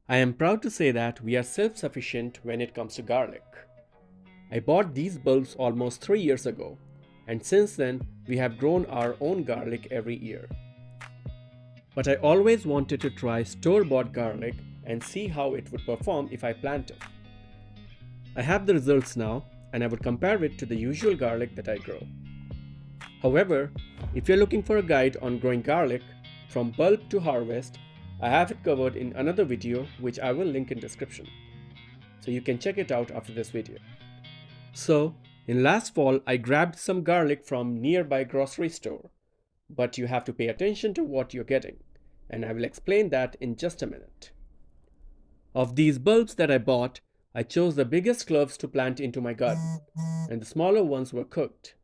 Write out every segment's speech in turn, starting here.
I am proud to say that we are self-sufficient when it comes to garlic. I bought these bulbs almost 3 years ago, and since then we have grown our own garlic every year. But I always wanted to try store-bought garlic and see how it would perform if I planted. I have the results now, and I would compare it to the usual garlic that I grow. However, if you're looking for a guide on growing garlic from bulb to harvest, I have it covered in another video which I will link in description. So you can check it out after this video. So, in last fall I grabbed some garlic from nearby grocery store, but you have to pay attention to what you're getting, and I will explain that in just a minute. Of these bulbs that I bought, I chose the biggest cloves to plant into my garden, and the smaller ones were cooked.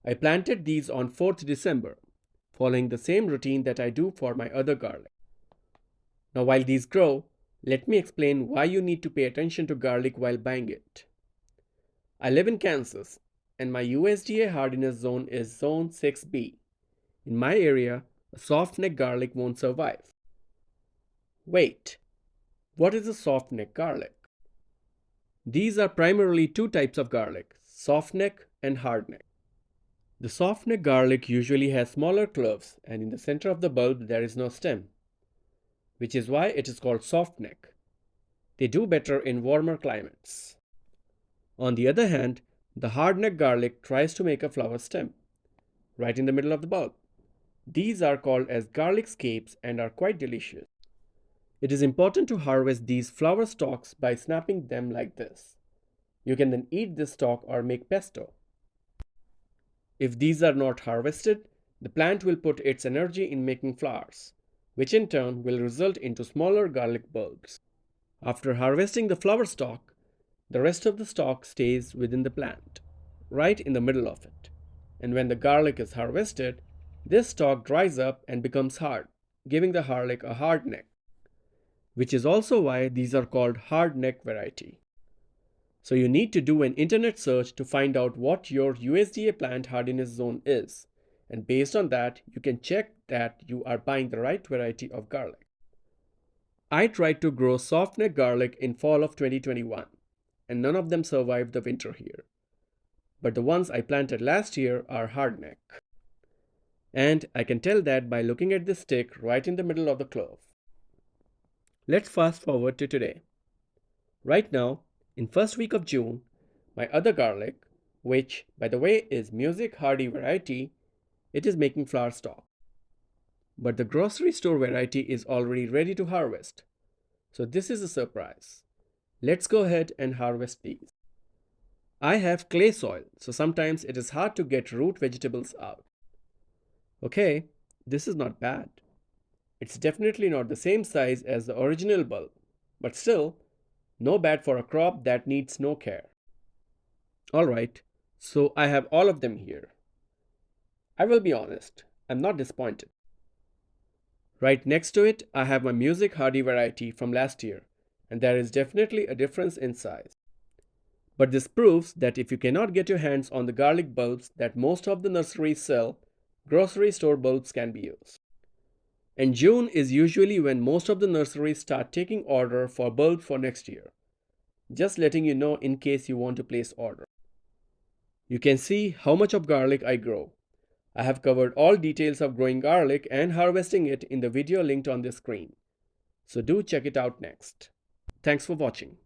I planted these on 4th December, following the same routine that I do for my other garlic. Now while these grow, let me explain why you need to pay attention to garlic while buying it. I live in Kansas, and my USDA hardiness zone is zone 6B. In my area, a soft-neck garlic won't survive. Wait, what is a soft-neck garlic? These are primarily two types of garlic, soft-neck and hardneck. The soft-neck garlic usually has smaller cloves, and in the center of the bulb there is no stem, which is why it is called soft-neck. They do better in warmer climates. On the other hand, the hardneck garlic tries to make a flower stem, right in the middle of the bulb. These are called as garlic scapes and are quite delicious. It is important to harvest these flower stalks by snapping them like this. You can then eat this stalk or make pesto. If these are not harvested, the plant will put its energy in making flowers, which in turn will result into smaller garlic bulbs. After harvesting the flower stalk, the rest of the stalk stays within the plant, right in the middle of it. And when the garlic is harvested, this stalk dries up and becomes hard, giving the garlic a hard neck, which is also why these are called hard neck variety. So you need to do an internet search to find out what your USDA plant hardiness zone is, and based on that, you can check that you are buying the right variety of garlic. I tried to grow soft-neck garlic in fall of 2021, and none of them survived the winter here. But the ones I planted last year are hardneck. And I can tell that by looking at this stick right in the middle of the clove. Let's fast forward to today. Right now, in first week of June, my other garlic, which by the way is Music Hardy variety, it is making flower stalk. But the grocery store variety is already ready to harvest. So this is a surprise. Let's go ahead and harvest these. I have clay soil, so sometimes it is hard to get root vegetables out. Okay, this is not bad. It's definitely not the same size as the original bulb, but still, no bad for a crop that needs no care. Alright, so I have all of them here. I will be honest, I'm not disappointed. Right next to it, I have my Music Hardy variety from last year, and there is definitely a difference in size. But this proves that if you cannot get your hands on the garlic bulbs that most of the nurseries sell, grocery store bulbs can be used. And June is usually when most of the nurseries start taking order for bulbs for next year. Just letting you know in case you want to place order. You can see how much of garlic I grow. I have covered all details of growing garlic and harvesting it in the video linked on the screen. So do check it out next. Thanks for watching.